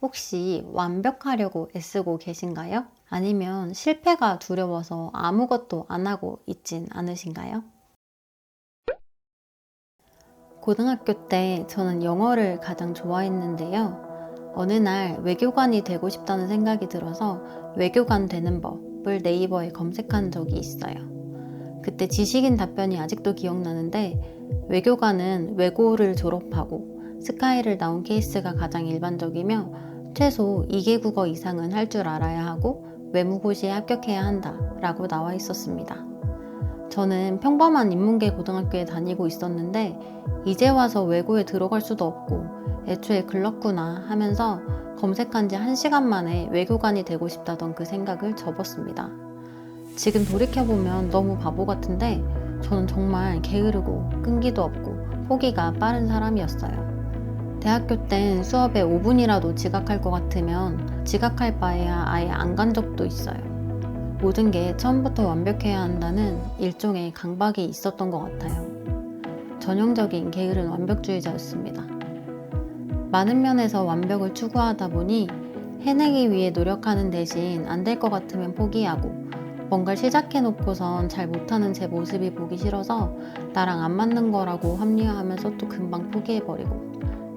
혹시 완벽하려고 애쓰고 계신가요? 아니면 실패가 두려워서 아무것도 안 하고 있진 않으신가요? 고등학교 때 저는 영어를 가장 좋아했는데요. 어느 날 외교관이 되고 싶다는 생각이 들어서 외교관 되는 법을 네이버에 검색한 적이 있어요. 그때 지식인 답변이 아직도 기억나는데 외교관은 외고를 졸업하고 스카이를 나온 케이스가 가장 일반적이며 최소 2개국어 이상은 할 줄 알아야 하고 외무고시에 합격해야 한다라고 나와 있었습니다. 저는 평범한 인문계 고등학교에 다니고 있었는데 이제 와서 외고에 들어갈 수도 없고 애초에 글렀구나 하면서 검색한 지 1시간 만에 외교관이 되고 싶다던 그 생각을 접었습니다. 지금 돌이켜보면 너무 바보 같은데 저는 정말 게으르고 끈기도 없고 포기가 빠른 사람이었어요. 대학교 땐 수업에 5분이라도 지각할 것 같으면 지각할 바에야 아예 안 간 적도 있어요. 모든 게 처음부터 완벽해야 한다는 일종의 강박이 있었던 것 같아요. 전형적인 게으른 완벽주의자였습니다. 많은 면에서 완벽을 추구하다 보니 해내기 위해 노력하는 대신 안 될 것 같으면 포기하고 뭔가를 시작해놓고선 잘 못하는 제 모습이 보기 싫어서 나랑 안 맞는 거라고 합리화하면서 또 금방 포기해버리고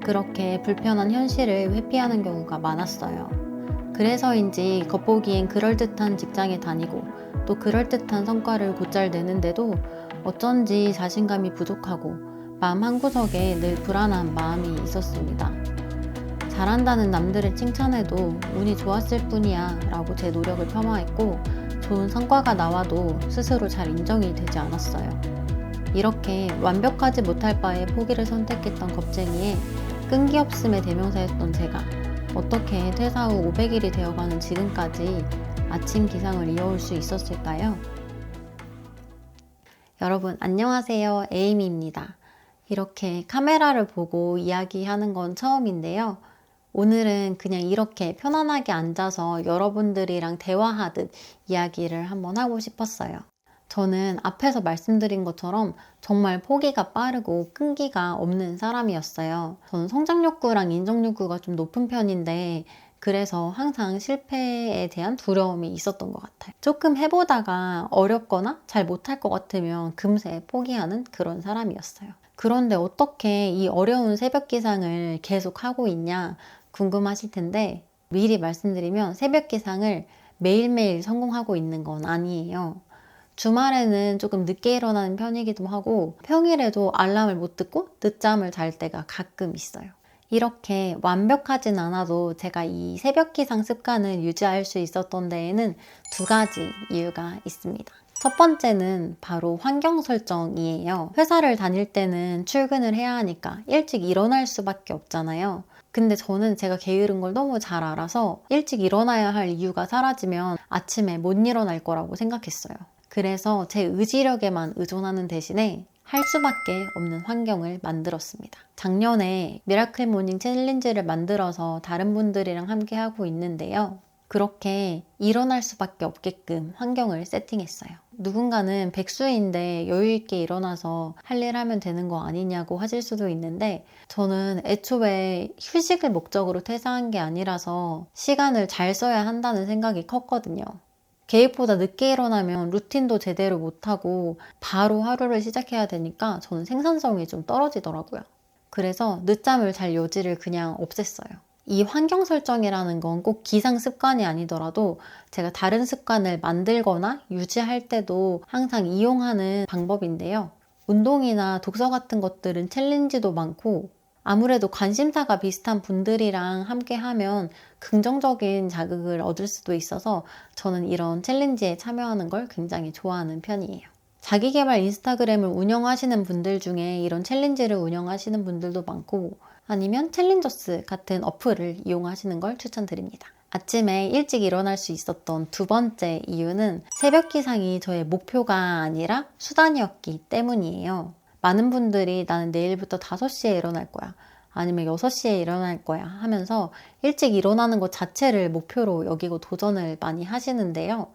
그렇게 불편한 현실을 회피하는 경우가 많았어요. 그래서인지 겉보기엔 그럴듯한 직장에 다니고 또 그럴듯한 성과를 곧잘 내는데도 어쩐지 자신감이 부족하고 마음 한구석에 늘 불안한 마음이 있었습니다. 잘한다는 남들을 칭찬해도 운이 좋았을 뿐이야 라고 제 노력을 폄하했고 좋은 성과가 나와도 스스로 잘 인정이 되지 않았어요. 이렇게 완벽하지 못할 바에 포기를 선택했던 겁쟁이에 끈기 없음의 대명사였던 제가 어떻게 퇴사 후 500일이 되어가는 지금까지 아침 기상을 이어올 수 있었을까요? 여러분 안녕하세요. 에이미입니다. 이렇게 카메라를 보고 이야기하는 건 처음인데요. 오늘은 그냥 이렇게 편안하게 앉아서 여러분들이랑 대화하듯 이야기를 한번 하고 싶었어요. 저는 앞에서 말씀드린 것처럼 정말 포기가 빠르고 끈기가 없는 사람이었어요. 저는 성장 욕구랑 인정 욕구가 좀 높은 편인데 그래서 항상 실패에 대한 두려움이 있었던 것 같아요. 조금 해보다가 어렵거나 잘 못할 것 같으면 금세 포기하는 그런 사람이었어요. 그런데 어떻게 이 어려운 새벽 기상을 계속 하고 있냐 궁금하실 텐데 미리 말씀드리면 새벽 기상을 매일매일 성공하고 있는 건 아니에요. 주말에는 조금 늦게 일어나는 편이기도 하고 평일에도 알람을 못 듣고 늦잠을 잘 때가 가끔 있어요. 이렇게 완벽하진 않아도 제가 이 새벽 기상 습관을 유지할 수 있었던 데에는 2가지 이유가 있습니다. 첫 번째는 바로 환경 설정이에요. 회사를 다닐 때는 출근을 해야 하니까 일찍 일어날 수밖에 없잖아요. 근데 저는 제가 게으른 걸 너무 잘 알아서 일찍 일어나야 할 이유가 사라지면 아침에 못 일어날 거라고 생각했어요. 그래서 제 의지력에만 의존하는 대신에 할 수밖에 없는 환경을 만들었습니다. 작년에 미라클 모닝 챌린지를 만들어서 다른 분들이랑 함께 하고 있는데요. 그렇게 일어날 수밖에 없게끔 환경을 세팅했어요. 누군가는 백수인데 여유있게 일어나서 할 일 하면 되는 거 아니냐고 하실 수도 있는데 저는 애초에 휴식을 목적으로 퇴사한 게 아니라서 시간을 잘 써야 한다는 생각이 컸거든요. 계획보다 늦게 일어나면 루틴도 제대로 못하고 바로 하루를 시작해야 되니까 저는 생산성이 좀 떨어지더라고요. 그래서 늦잠을 잘 여지를 그냥 없앴어요. 이 환경 설정이라는 건 꼭 기상 습관이 아니더라도 제가 다른 습관을 만들거나 유지할 때도 항상 이용하는 방법인데요. 운동이나 독서 같은 것들은 챌린지도 많고 아무래도 관심사가 비슷한 분들이랑 함께 하면 긍정적인 자극을 얻을 수도 있어서 저는 이런 챌린지에 참여하는 걸 굉장히 좋아하는 편이에요. 자기계발 인스타그램을 운영하시는 분들 중에 이런 챌린지를 운영하시는 분들도 많고 아니면 챌린저스 같은 어플을 이용하시는 걸 추천드립니다. 아침에 일찍 일어날 수 있었던 2번째 이유는 새벽 기상이 저의 목표가 아니라 수단이었기 때문이에요. 많은 분들이 나는 내일부터 5시에 일어날 거야. 아니면 6시에 일어날 거야 하면서 일찍 일어나는 것 자체를 목표로 여기고 도전을 많이 하시는데요.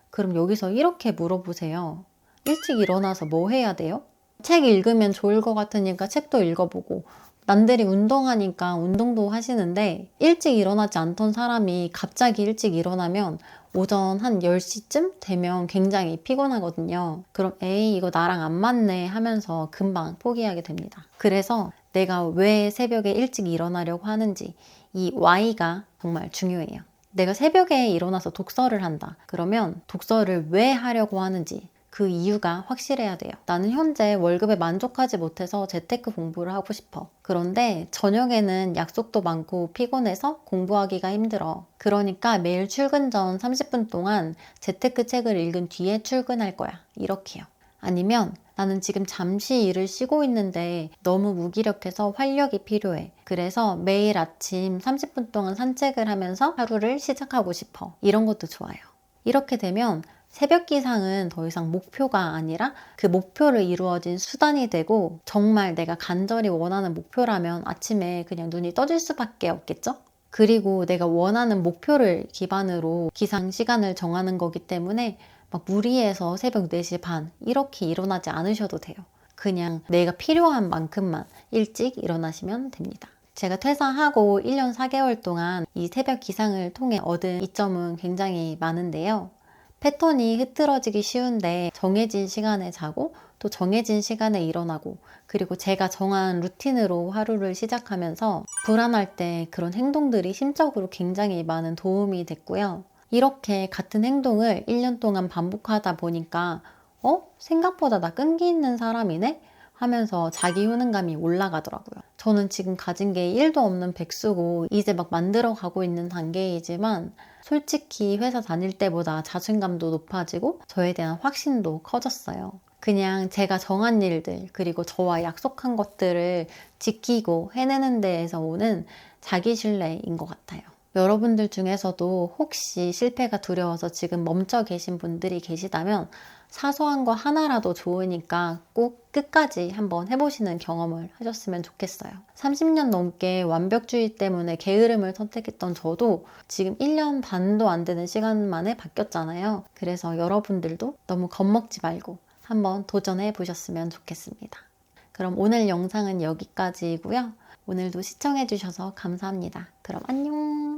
그럼 여기서 이렇게 물어보세요. 일찍 일어나서 뭐 해야 돼요? 책 읽으면 좋을 것 같으니까 책도 읽어보고 남들이 운동하니까 운동도 하시는데 일찍 일어나지 않던 사람이 갑자기 일찍 일어나면 오전 한 10시쯤 되면 굉장히 피곤하거든요. 그럼 에이 이거 나랑 안 맞네 하면서 금방 포기하게 됩니다. 그래서 내가 왜 새벽에 일찍 일어나려고 하는지 이 why가 정말 중요해요. 내가 새벽에 일어나서 독서를 한다. 그러면 독서를 왜 하려고 하는지 그 이유가 확실해야 돼요. 나는 현재 월급에 만족하지 못해서 재테크 공부를 하고 싶어. 그런데 저녁에는 약속도 많고 피곤해서 공부하기가 힘들어. 그러니까 매일 출근 전 30분 동안 재테크 책을 읽은 뒤에 출근할 거야. 이렇게요. 아니면 나는 지금 잠시 일을 쉬고 있는데 너무 무기력해서 활력이 필요해. 그래서 매일 아침 30분 동안 산책을 하면서 하루를 시작하고 싶어. 이런 것도 좋아요. 이렇게 되면 새벽 기상은 더 이상 목표가 아니라 그 목표를 이루어진 수단이 되고 정말 내가 간절히 원하는 목표라면 아침에 그냥 눈이 떠질 수밖에 없겠죠? 그리고 내가 원하는 목표를 기반으로 기상 시간을 정하는 거기 때문에 막 무리해서 새벽 4시 반 이렇게 일어나지 않으셔도 돼요. 그냥 내가 필요한 만큼만 일찍 일어나시면 됩니다. 제가 퇴사하고 1년 4개월 동안 이 새벽 기상을 통해 얻은 이점은 굉장히 많은데요. 패턴이 흐트러지기 쉬운데 정해진 시간에 자고 또 정해진 시간에 일어나고 그리고 제가 정한 루틴으로 하루를 시작하면서 불안할 때 그런 행동들이 심적으로 굉장히 많은 도움이 됐고요. 이렇게 같은 행동을 1년 동안 반복하다 보니까 생각보다 나 끈기 있는 사람이네? 하면서 자기 효능감이 올라가더라고요. 저는 지금 가진 게 1도 없는 백수고 이제 막 만들어 가고 있는 단계이지만 솔직히 회사 다닐 때보다 자신감도 높아지고 저에 대한 확신도 커졌어요. 그냥 제가 정한 일들 그리고 저와 약속한 것들을 지키고 해내는 데에서 오는 자기 신뢰인 것 같아요. 여러분들 중에서도 혹시 실패가 두려워서 지금 멈춰 계신 분들이 계시다면 사소한 거 하나라도 좋으니까 꼭 끝까지 한번 해보시는 경험을 하셨으면 좋겠어요. 30년 넘게 완벽주의 때문에 게으름을 선택했던 저도 지금 1년 반도 안 되는 시간 만에 바뀌었잖아요. 그래서 여러분들도 너무 겁먹지 말고 한번 도전해 보셨으면 좋겠습니다. 그럼 오늘 영상은 여기까지고요. 오늘도 시청해 주셔서 감사합니다. 그럼 안녕!